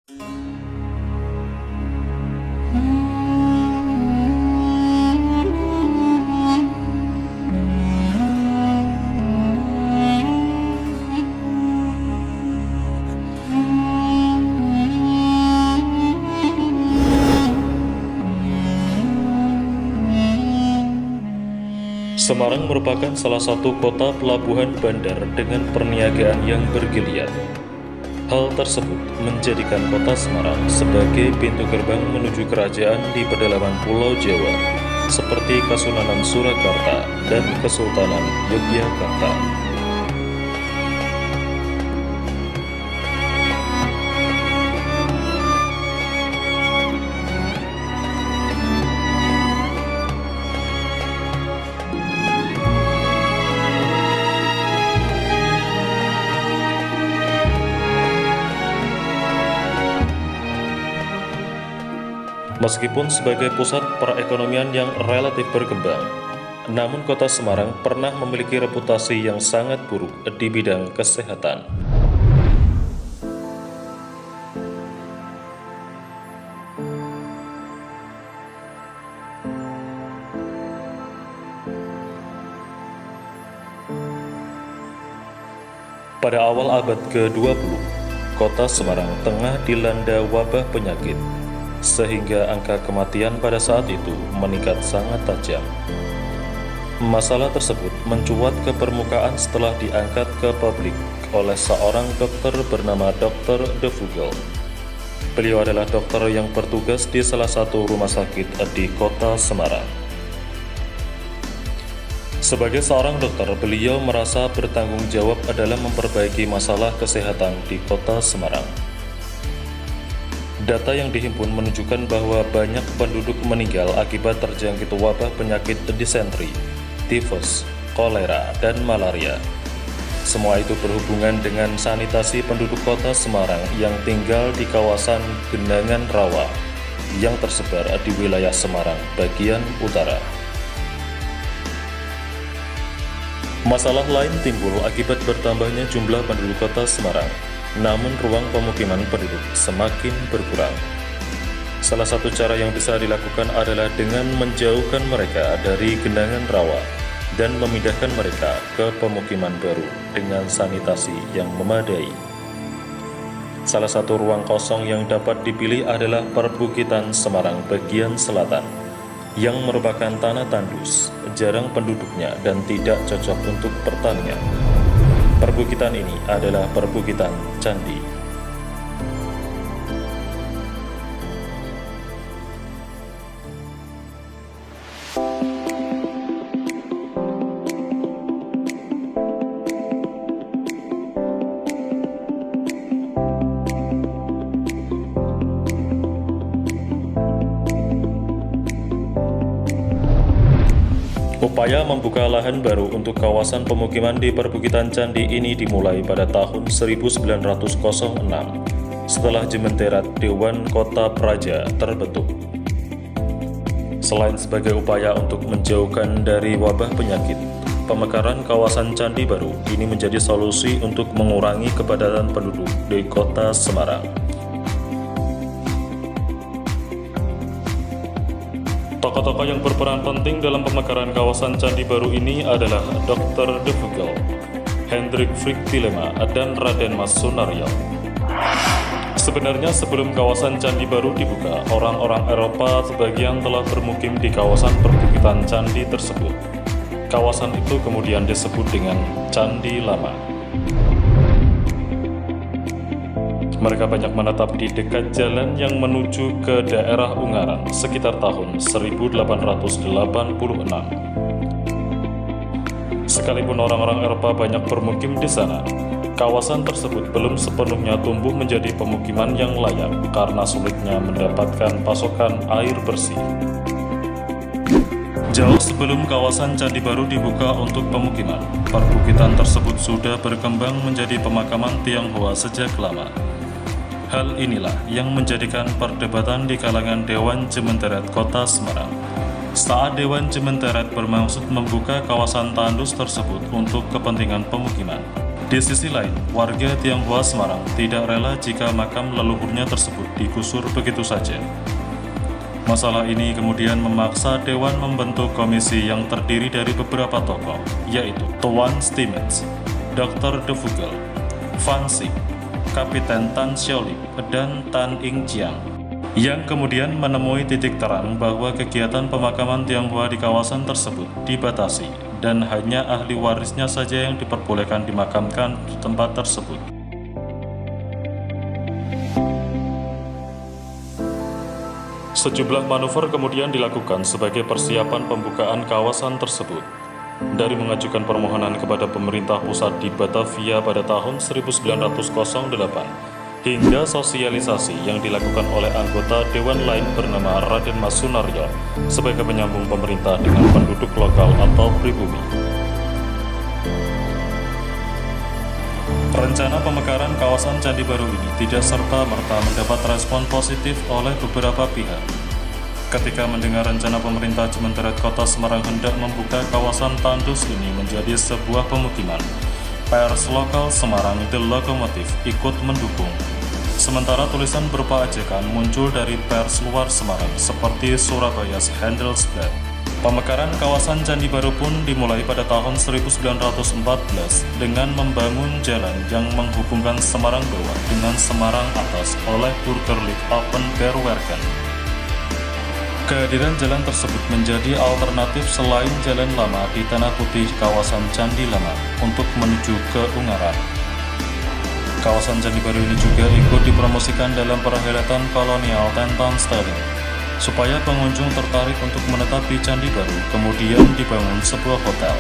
Semarang merupakan salah satu kota pelabuhan bandar dengan perniagaan yang bergeliat. Hal tersebut menjadikan kota Semarang sebagai pintu gerbang menuju kerajaan di pedalaman Pulau Jawa, seperti Kasunanan Surakarta dan Kesultanan Yogyakarta. Meskipun sebagai pusat perekonomian yang relatif berkembang, namun kota Semarang pernah memiliki reputasi yang sangat buruk di bidang kesehatan. Pada awal abad ke-20, kota Semarang tengah dilanda wabah penyakit, sehingga angka kematian pada saat itu meningkat sangat tajam. Masalah tersebut mencuat ke permukaan setelah diangkat ke publik oleh seorang dokter bernama Dr. De Vogel. Beliau adalah dokter yang bertugas di salah satu rumah sakit di kota Semarang. Sebagai seorang dokter, beliau merasa bertanggung jawab adalah memperbaiki masalah kesehatan di kota Semarang. Data yang dihimpun menunjukkan bahwa banyak penduduk meninggal akibat terjangkit wabah penyakit disentri, tifus, kolera, dan malaria. Semua itu berhubungan dengan sanitasi penduduk kota Semarang yang tinggal di kawasan Genangan Rawa yang tersebar di wilayah Semarang bagian utara. Masalah lain timbul akibat bertambahnya jumlah penduduk kota Semarang. Namun ruang pemukiman penduduk semakin berkurang. Salah satu cara yang bisa dilakukan adalah dengan menjauhkan mereka dari genangan rawa dan memindahkan mereka ke pemukiman baru dengan sanitasi yang memadai. Salah satu ruang kosong yang dapat dipilih adalah perbukitan Semarang bagian selatan, yang merupakan tanah tandus, jarang penduduknya dan tidak cocok untuk pertanian. Perbukitan ini adalah perbukitan Candi. Upaya membuka lahan baru untuk kawasan pemukiman di perbukitan Candi ini dimulai pada tahun 1906 setelah Jementerat Dewan Kota Praja terbentuk. Selain sebagai upaya untuk menjauhkan dari wabah penyakit, pemekaran kawasan Candi Baru ini menjadi solusi untuk mengurangi kepadatan penduduk di kota Semarang. Tokoh-tokoh yang berperan penting dalam pemekaran kawasan Candi Baru ini adalah Dr. De Vogel, Hendrik Frick Tilema, dan Raden Mas Sunaryo. Sebenarnya sebelum kawasan Candi Baru dibuka, orang-orang Eropa sebagian telah bermukim di kawasan perbukitan candi tersebut. Kawasan itu kemudian disebut dengan Candi Lama. Mereka banyak menetap di dekat jalan yang menuju ke daerah Ungaran sekitar tahun 1886. Sekalipun orang-orang Eropa banyak bermukim di sana, kawasan tersebut belum sepenuhnya tumbuh menjadi pemukiman yang layak karena sulitnya mendapatkan pasokan air bersih. Jauh sebelum kawasan Candi Baru dibuka untuk pemukiman, perbukitan tersebut sudah berkembang menjadi pemakaman Tionghoa sejak lama. Hal inilah yang menjadikan perdebatan di kalangan Dewan Jementerat Kota Semarang. Saat Dewan Jementerat bermaksud membuka kawasan tandus tersebut untuk kepentingan pemukiman, Di sisi lain, warga Tionghoa Semarang tidak rela jika makam leluhurnya tersebut digusur begitu saja. Masalah ini kemudian memaksa Dewan membentuk komisi yang terdiri dari beberapa tokoh, yaitu Tuan Stimets, Dr. De Vogel, Van Sik, Kapiten Tan Xiaolip, dan Tan Ing Jiang, yang kemudian menemui titik terang bahwa kegiatan pemakaman Tionghoa di kawasan tersebut dibatasi dan hanya ahli warisnya saja yang diperbolehkan dimakamkan di tempat tersebut. Sejumlah manuver kemudian dilakukan sebagai persiapan pembukaan kawasan tersebut. Dari mengajukan permohonan kepada pemerintah pusat di Batavia pada tahun 1908, hingga sosialisasi yang dilakukan oleh anggota Dewan lain bernama Raden Mas Sunaryo sebagai penyambung pemerintah dengan penduduk lokal atau pribumi. Rencana pemekaran kawasan Candi Baru ini tidak serta-merta mendapat respon positif oleh beberapa pihak. Ketika mendengar rencana pemerintah Jementeret Kota Semarang hendak membuka kawasan tandus ini menjadi sebuah pemukiman, pers lokal Semarang The Lokomotif ikut mendukung. Sementara tulisan berupa ajakan muncul dari pers luar Semarang seperti Surabaya's Handelsblad. Pemekaran kawasan Candi Baru pun dimulai pada tahun 1914 dengan membangun jalan yang menghubungkan Semarang Bawah dengan Semarang Atas oleh Burgerlijk Openbaarwerken. Kehadiran jalan tersebut menjadi alternatif selain jalan lama di Tanah Putih kawasan Candi Lama untuk menuju ke Ungaran. Kawasan Candi Baru ini juga ikut dipromosikan dalam perhelatan kolonial Tentoonstelling. Supaya pengunjung tertarik untuk menetap di Candi Baru, kemudian dibangun sebuah hotel.